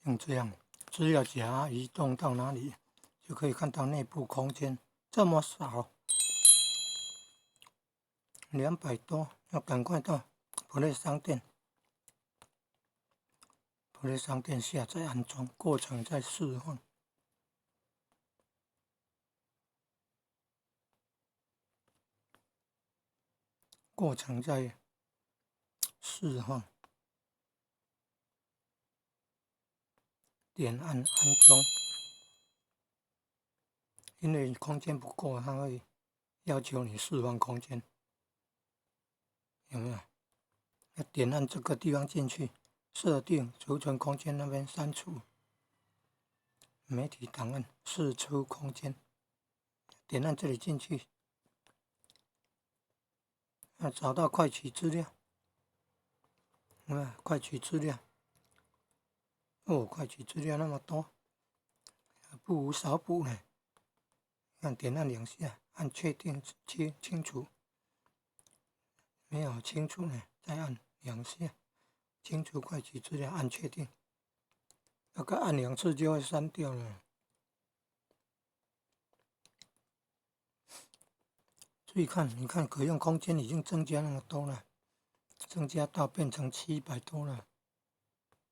用这样资料夹移动到哪里，就可以看到内部空间这么少，200多，要赶快到Play商店下载安装，过程在释放。点按安装，因为空间不够，它会要求你释放空间，有没有？要点按这个地方进去，设定储存空间那边删除，媒体档案释出空间，点按这里进去，找到快取资料，快取资料，快取资料那么多，不无少补呢。看点按2下，按确定清除，没有清楚呢，再按2下，清除快取资料，按确定，大概按2次就会删掉了。注意看，你看可用空间已经增加那么多了，增加到变成700多了。